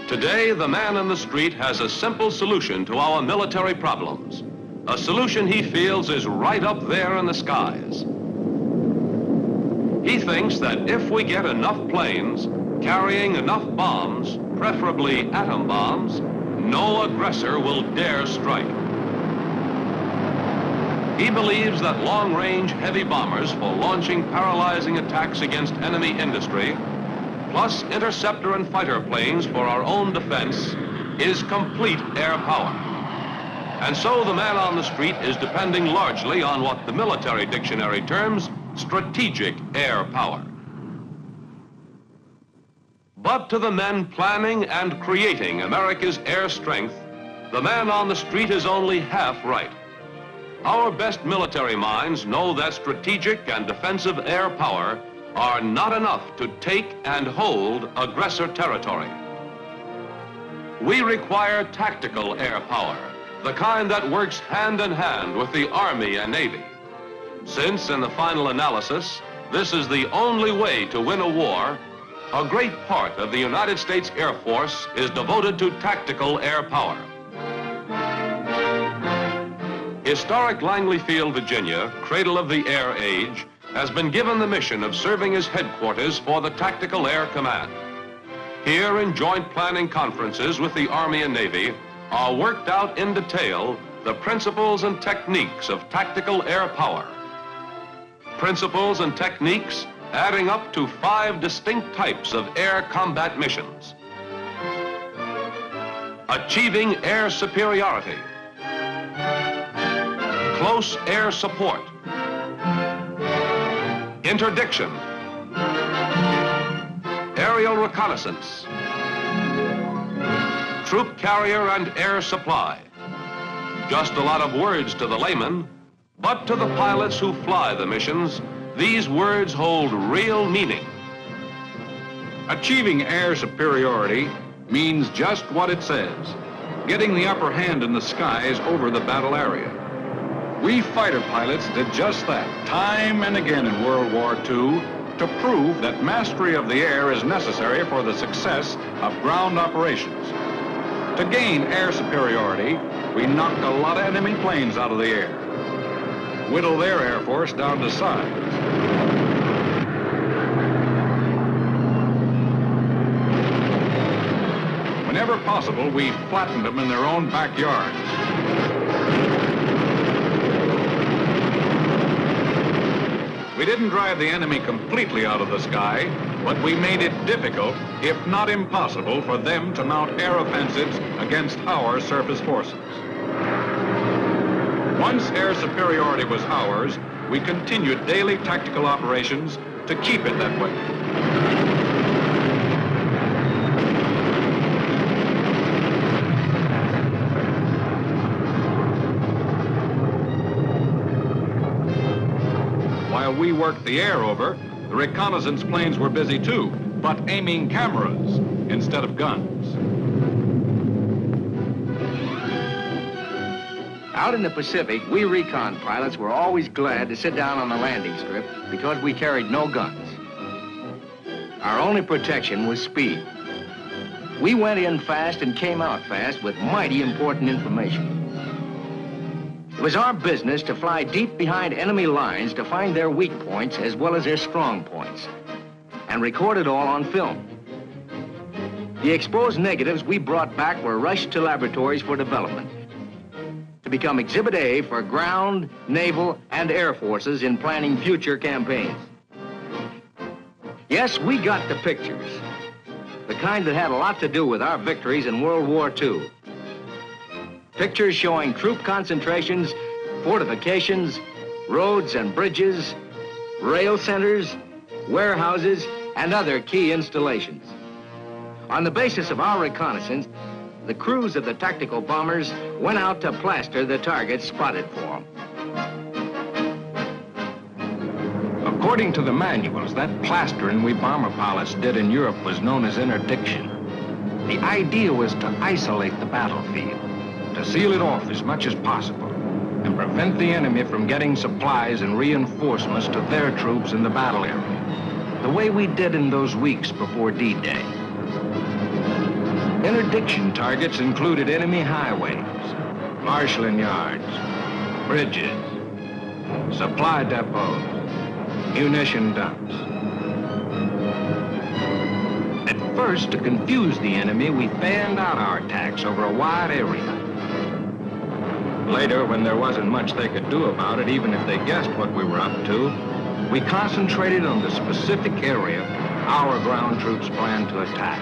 Today, the man in the street has a simple solution to our military problems. A solution he feels is right up there in the skies. He thinks that if we get enough planes carrying enough bombs, preferably atom bombs, no aggressor will dare strike. He believes that long-range heavy bombers for launching paralyzing attacks against enemy industry, plus interceptor and fighter planes for our own defense, is complete air power. And so the man on the street is depending largely on what the military dictionary terms strategic air power. But to the men planning and creating America's air strength, the man on the street is only half right. Our best military minds know that strategic and defensive air power are not enough to take and hold aggressor territory. We require tactical air power, the kind that works hand in hand with the Army and Navy. Since, in the final analysis, this is the only way to win a war, a great part of the United States Air Force is devoted to tactical air power. Historic Langley Field, Virginia, cradle of the air age, has been given the mission of serving as headquarters for the Tactical Air Command. Here, in joint planning conferences with the Army and Navy, are worked out in detail the principles and techniques of tactical air power. Principles and techniques adding up to 5 distinct types of air combat missions. Achieving air superiority, close air support, interdiction, aerial reconnaissance, troop carrier and air supply. Just a lot of words to the layman, but to the pilots who fly the missions, these words hold real meaning. Achieving air superiority means just what it says, getting the upper hand in the skies over the battle area. We fighter pilots did just that time and again in World War II to prove that mastery of the air is necessary for the success of ground operations. To gain air superiority, we knocked a lot of enemy planes out of the air, whittled their air force down to size. Whenever possible, we flattened them in their own backyards. We didn't drive the enemy completely out of the sky, but we made it difficult, if not impossible, for them to mount air offensives against our surface forces. Once air superiority was ours, we continued daily tactical operations to keep it that way. While we worked the air over, the reconnaissance planes were busy too, but aiming cameras instead of guns. Out in the Pacific, we recon pilots were always glad to sit down on the landing strip because we carried no guns. Our only protection was speed. We went in fast and came out fast with mighty important information. It was our business to fly deep behind enemy lines to find their weak points as well as their strong points, and record it all on film. The exposed negatives we brought back were rushed to laboratories for development, to become Exhibit A for ground, naval, and air forces in planning future campaigns. Yes, we got the pictures, the kind that had a lot to do with our victories in World War II. Pictures showing troop concentrations, fortifications, roads and bridges, rail centers, warehouses, and other key installations. On the basis of our reconnaissance, the crews of the tactical bombers went out to plaster the targets spotted for them. Of According to the manuals, that plastering we bomber pilots did in Europe was known as interdiction. The idea was to isolate the battlefield, to seal it off as much as possible, and prevent the enemy from getting supplies and reinforcements to their troops in the battle area, the way we did in those weeks before D-Day. Interdiction targets included enemy highways, marshalling yards, bridges, supply depots, munition dumps. At first, to confuse the enemy, we fanned out our attacks over a wide area. Later, when there wasn't much they could do about it, even if they guessed what we were up to, we concentrated on the specific area our ground troops planned to attack.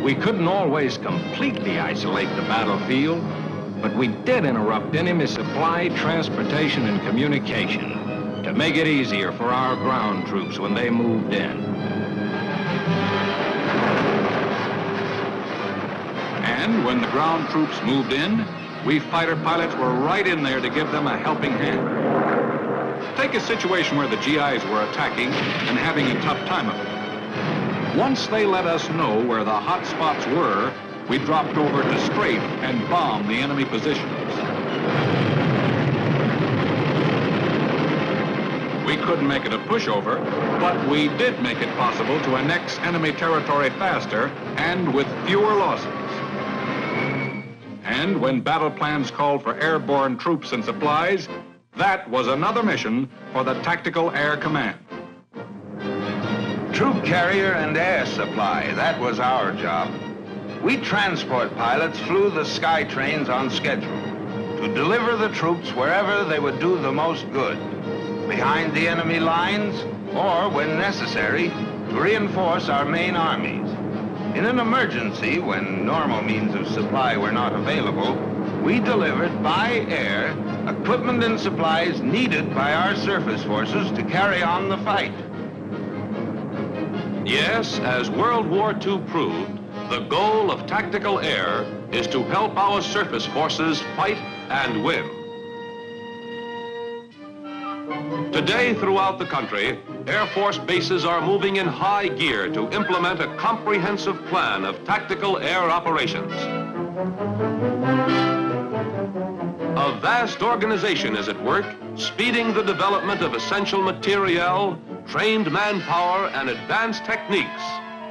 We couldn't always completely isolate the battlefield, but we did interrupt enemy supply, transportation, and communication to make it easier for our ground troops when they moved in. And when the ground troops moved in, we fighter pilots were right in there to give them a helping hand. Take a situation where the GIs were attacking and having a tough time of it. Once they let us know where the hot spots were, we dropped over to strafe and bomb the enemy positions. We couldn't make it a pushover, but we did make it possible to annex enemy territory faster and with fewer losses. And when battle plans called for airborne troops and supplies, that was another mission for the Tactical Air Command. Troop carrier and air supply, that was our job. We transport pilots flew the sky trains on schedule to deliver the troops wherever they would do the most good, behind the enemy lines, or, when necessary, to reinforce our main armies. In an emergency, when normal means of supply were not available, we delivered by air equipment and supplies needed by our surface forces to carry on the fight. Yes, as World War II proved, the goal of tactical air is to help our surface forces fight and win. Today, throughout the country, Air Force bases are moving in high gear to implement a comprehensive plan of tactical air operations. A vast organization is at work, speeding the development of essential materiel, trained manpower, and advanced techniques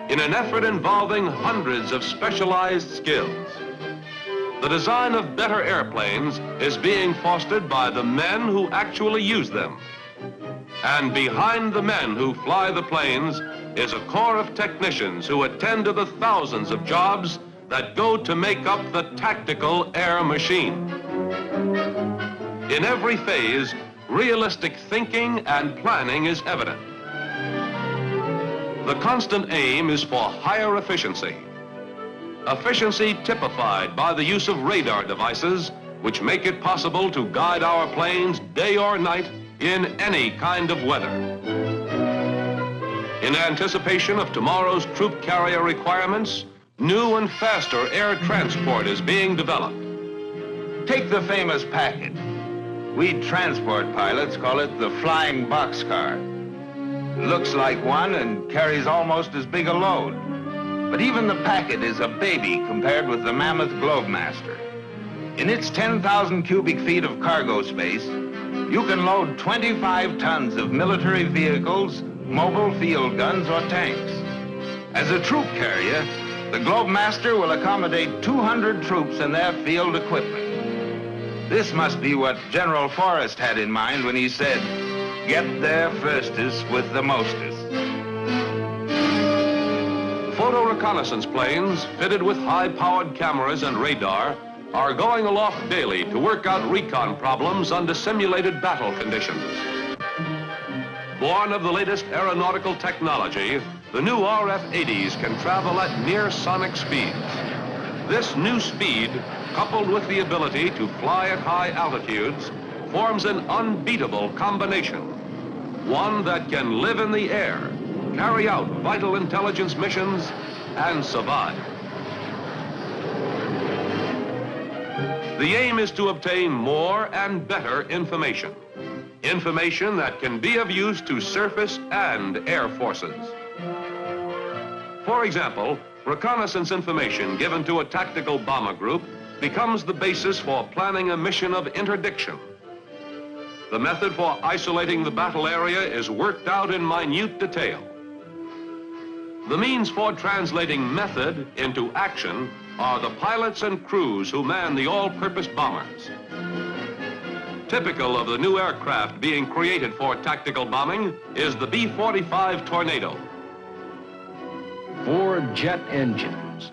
in an effort involving hundreds of specialized skills. The design of better airplanes is being fostered by the men who actually use them. And behind the men who fly the planes is a corps of technicians who attend to the thousands of jobs that go to make up the tactical air machine. In every phase, realistic thinking and planning is evident. The constant aim is for higher efficiency. Efficiency typified by the use of radar devices, which make it possible to guide our planes day or night in any kind of weather. In anticipation of tomorrow's troop carrier requirements, new and faster air transport is being developed. Take the famous packet. We transport pilots call it the flying boxcar. Looks like one and carries almost as big a load. But even the packet is a baby compared with the mammoth Globemaster. In its 10,000 cubic feet of cargo space, you can load 25 tons of military vehicles, mobile field guns, or tanks. As a troop carrier, the Globemaster will accommodate 200 troops and their field equipment. This must be what General Forrest had in mind when he said, "Get there firstest with the mostest." Photo reconnaissance planes, fitted with high-powered cameras and radar, are going aloft daily to work out recon problems under simulated battle conditions. Born of the latest aeronautical technology, the new RF-80s can travel at near sonic speeds. This new speed, coupled with the ability to fly at high altitudes, forms an unbeatable combination. One that can live in the air, carry out vital intelligence missions, and survive. The aim is to obtain more and better information. information that can be of use to surface and air forces. For example, reconnaissance information given to a tactical bomber group becomes the basis for planning a mission of interdiction. The method for isolating the battle area is worked out in minute detail. The means for translating method into action are the pilots and crews who man the all-purpose bombers. Typical of the new aircraft being created for tactical bombing is the B-45 Tornado. 4 jet engines.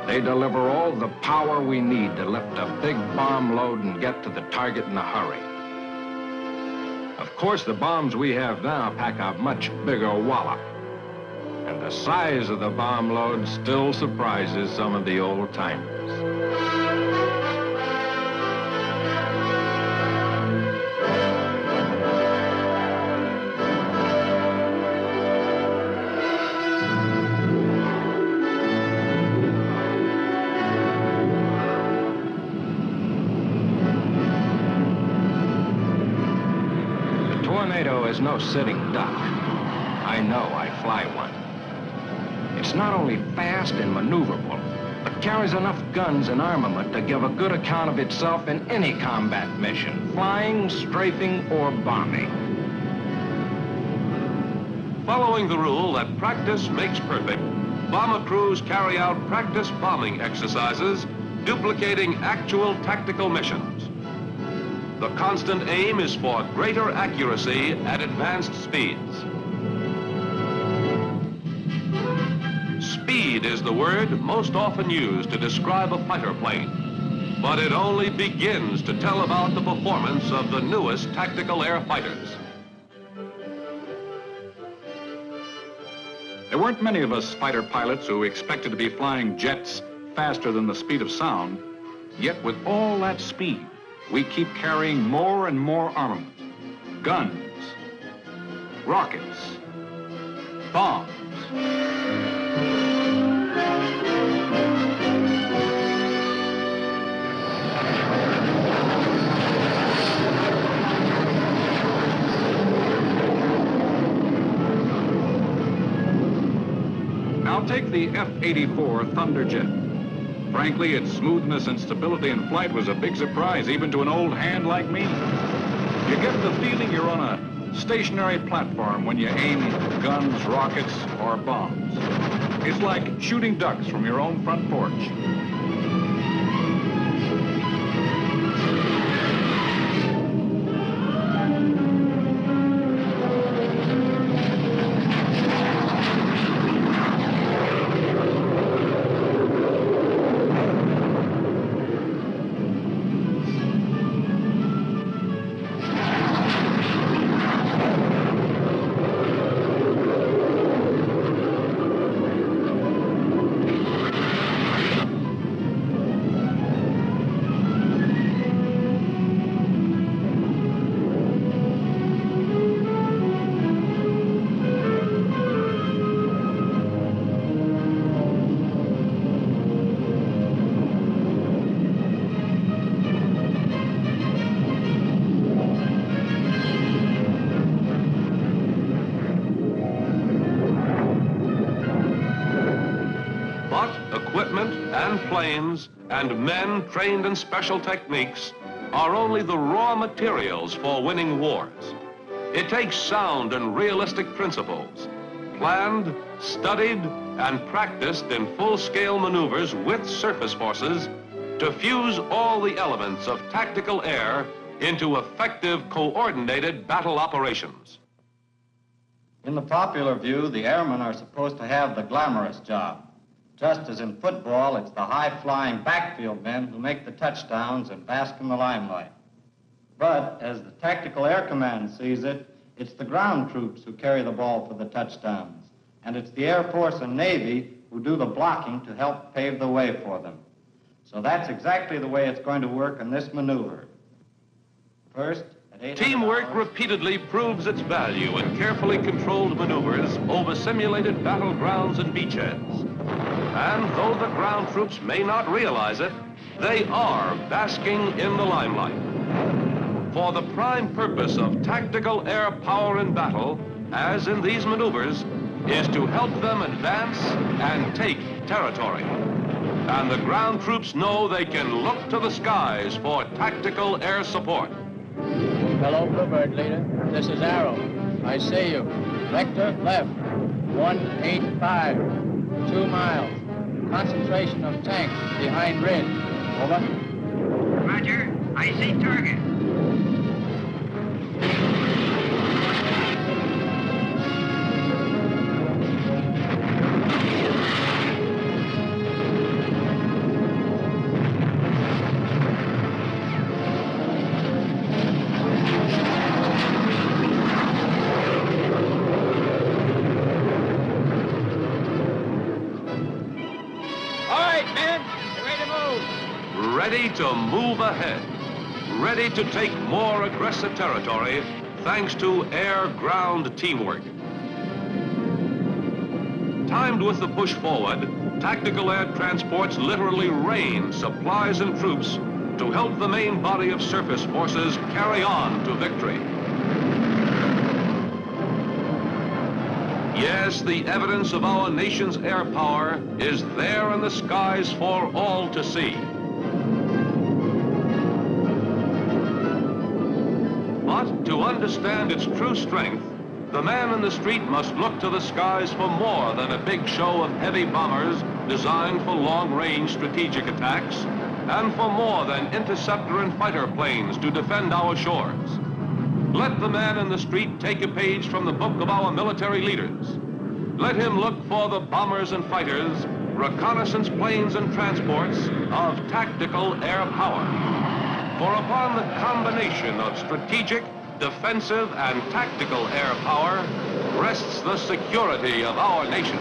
They deliver all the power we need to lift a big bomb load and get to the target in a hurry. Of course, the bombs we have now pack a much bigger wallop. And the size of the bomb load still surprises some of the old-timers. The Tornado is no sitting duck. I know, I fly one. It's not only fast and maneuverable, but carries enough guns and armament to give a good account of itself in any combat mission, flying, strafing, or bombing. Following the rule that practice makes perfect, bomber crews carry out practice bombing exercises, duplicating actual tactical missions. The constant aim is for greater accuracy at advanced speeds. Speed is the word most often used to describe a fighter plane, but it only begins to tell about the performance of the newest tactical air fighters. There weren't many of us fighter pilots who expected to be flying jets faster than the speed of sound. Yet with all that speed, we keep carrying more and more armament. Guns, rockets, bombs. Now take the F-84 Thunderjet. Frankly, its smoothness and stability in flight was a big surprise, even to an old hand like me. You get the feeling you're on a stationary platform when you aim guns, rockets, or bombs. It's like shooting ducks from your own front porch. Planes and men trained in special techniques are only the raw materials for winning wars. It takes sound and realistic principles, planned, studied, and practiced in full-scale maneuvers with surface forces to fuse all the elements of tactical air into effective, coordinated battle operations. In the popular view, the airmen are supposed to have the glamorous job. Just as in football, it's the high-flying backfield men who make the touchdowns and bask in the limelight. But as the Tactical Air Command sees it, it's the ground troops who carry the ball for the touchdowns. And it's the Air Force and Navy who do the blocking to help pave the way for them. So that's exactly the way it's going to work in this maneuver. First, teamwork repeatedly proves its value in carefully controlled maneuvers over simulated battlegrounds and beachheads. And though the ground troops may not realize it, they are basking in the limelight. For the prime purpose of tactical air power in battle, as in these maneuvers, is to help them advance and take territory. And the ground troops know they can look to the skies for tactical air support. Hello, Bluebird leader. This is Arrow. I see you. Vector left. 185. 2 miles. Concentration of tanks behind ridge. Over. Roger. I see target. Ready to move ahead, ready to take more aggressive territory thanks to air-ground teamwork. Timed with the push forward, tactical air transports literally rain supplies and troops to help the main body of surface forces carry on to victory. Yes, the evidence of our nation's air power is there in the skies for all to see. But to understand its true strength, the man in the street must look to the skies for more than a big show of heavy bombers designed for long-range strategic attacks, and for more than interceptor and fighter planes to defend our shores. Let the man in the street take a page from the book of our military leaders. Let him look for the bombers and fighters, reconnaissance planes and transports of tactical air power. For upon the combination of strategic, defensive, and tactical air power rests the security of our nation.